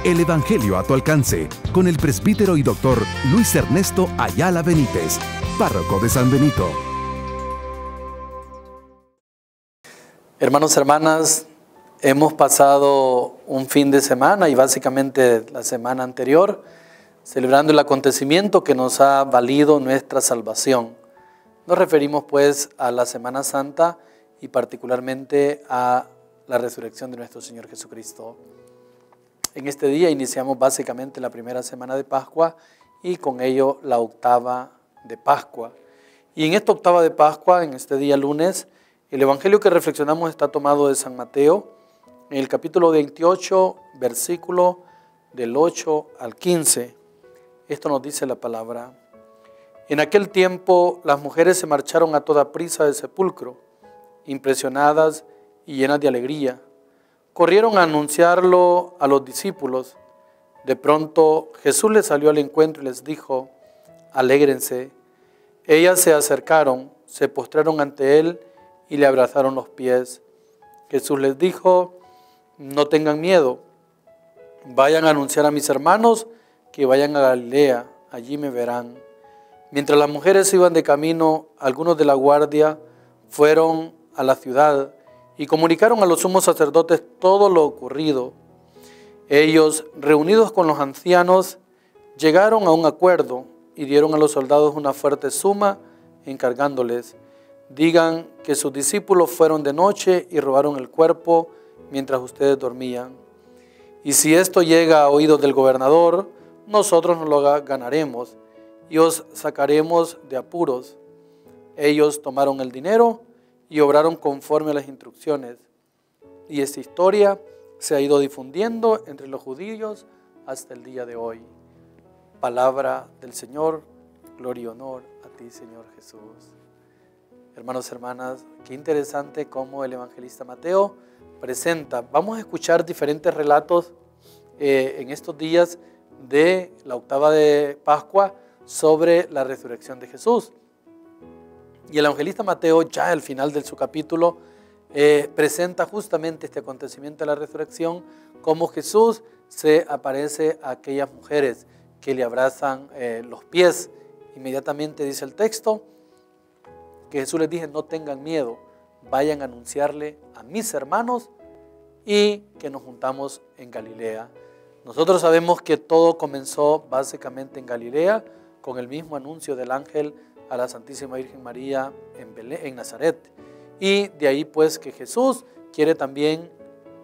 El Evangelio a tu alcance, con el presbítero y doctor Luis Ernesto Ayala Benítez, párroco de San Benito. Hermanos, hermanas, hemos pasado un fin de semana y básicamente la semana anterior celebrando el acontecimiento que nos ha valido nuestra salvación. Nos referimos pues a la Semana Santa y particularmente a la resurrección de nuestro Señor Jesucristo. En este día iniciamos básicamente la primera semana de Pascua y con ello la octava de Pascua. Y en esta octava de Pascua, en este día lunes, el Evangelio que reflexionamos está tomado de San Mateo, en el capítulo 28, versículo del 8 al 15. Esto nos dice la palabra. En aquel tiempo las mujeres se marcharon a toda prisa del sepulcro, impresionadas y llenas de alegría. Corrieron a anunciarlo a los discípulos. De pronto Jesús les salió al encuentro y les dijo: alégrense. Ellas se acercaron, se postraron ante él y le abrazaron los pies. Jesús les dijo: no tengan miedo, vayan a anunciar a mis hermanos que vayan a Galilea, allí me verán. Mientras las mujeres iban de camino, algunos de la guardia fueron a la ciudad y comunicaron a los sumos sacerdotes todo lo ocurrido. Ellos, reunidos con los ancianos, llegaron a un acuerdo y dieron a los soldados una fuerte suma, encargándoles: digan que sus discípulos fueron de noche y robaron el cuerpo mientras ustedes dormían. Y si esto llega a oídos del gobernador, nosotros nos lo ganaremos y os sacaremos de apuros. Ellos tomaron el dinero y obraron conforme a las instrucciones. Y esta historia se ha ido difundiendo entre los judíos hasta el día de hoy. Palabra del Señor, gloria y honor a ti, Señor Jesús. Hermanos, hermanas, qué interesante cómo el evangelista Mateo presenta. Vamos a escuchar diferentes relatos en estos días de la octava de Pascua sobre la resurrección de Jesús. Y el evangelista Mateo, ya al final de su capítulo, presenta justamente este acontecimiento de la resurrección, como Jesús se aparece a aquellas mujeres que le abrazan los pies. Inmediatamente dice el texto que Jesús les dice: no tengan miedo, vayan a anunciarle a mis hermanos y que nos juntamos en Galilea. Nosotros sabemos que todo comenzó básicamente en Galilea, con el mismo anuncio del ángel a la Santísima Virgen María en Nazaret. Y de ahí pues que Jesús quiere también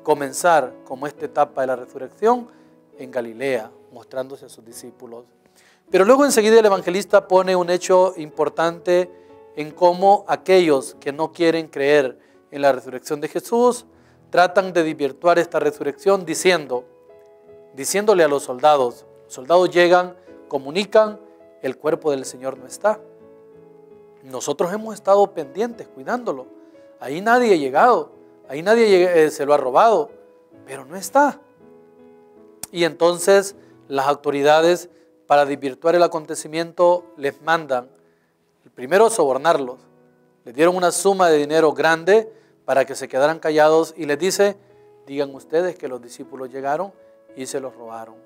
comenzar como esta etapa de la resurrección en Galilea, mostrándose a sus discípulos. Pero luego enseguida el evangelista pone un hecho importante en cómo aquellos que no quieren creer en la resurrección de Jesús tratan de desvirtuar esta resurrección diciéndole a los soldados. Los soldados llegan, comunican: el cuerpo del Señor no está. Nosotros hemos estado pendientes, cuidándolo. Ahí nadie ha llegado, ahí nadie se lo ha robado, pero no está. Y entonces las autoridades, para desvirtuar el acontecimiento, les mandan primero sobornarlos. Les dieron una suma de dinero grande para que se quedaran callados y les dice: digan ustedes que los discípulos llegaron y se los robaron.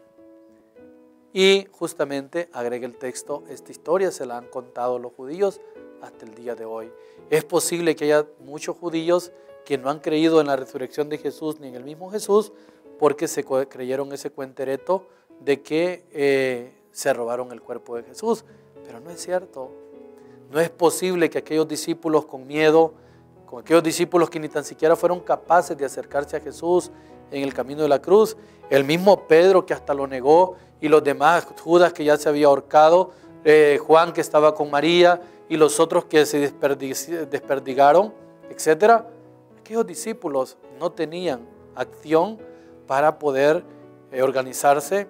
Y justamente, agrega el texto, esta historia se la han contado los judíos hasta el día de hoy. Es posible que haya muchos judíos que no han creído en la resurrección de Jesús ni en el mismo Jesús porque se creyeron ese cuentereto de que se robaron el cuerpo de Jesús. Pero no es cierto. No es posible que aquellos discípulos con miedo, con aquellos discípulos que ni tan siquiera fueron capaces de acercarse a Jesús en el camino de la cruz, el mismo Pedro que hasta lo negó, y los demás, Judas que ya se había ahorcado, Juan que estaba con María y los otros que se desperdigaron, etc. Aquellos discípulos no tenían acción para poder organizarse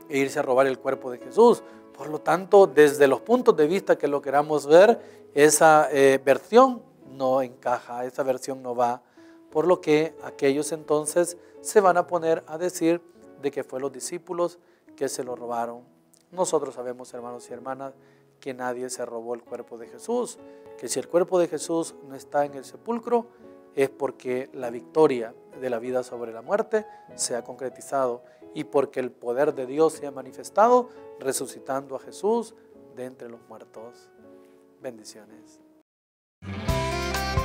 e irse a robar el cuerpo de Jesús. Por lo tanto, desde los puntos de vista que lo queramos ver, esa versión no encaja, esa versión no va. Por lo que aquellos entonces se van a poner a decir de que fue los discípulos que se lo robaron. Nosotros sabemos, hermanos y hermanas, que nadie se robó el cuerpo de Jesús, que si el cuerpo de Jesús no está en el sepulcro, es porque la victoria de la vida sobre la muerte se ha concretizado y porque el poder de Dios se ha manifestado resucitando a Jesús de entre los muertos. Bendiciones.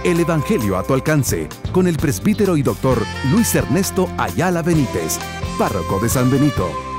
El Evangelio a tu alcance, con el presbítero y doctor Luis Ernesto Ayala Benítez, párroco de San Benito.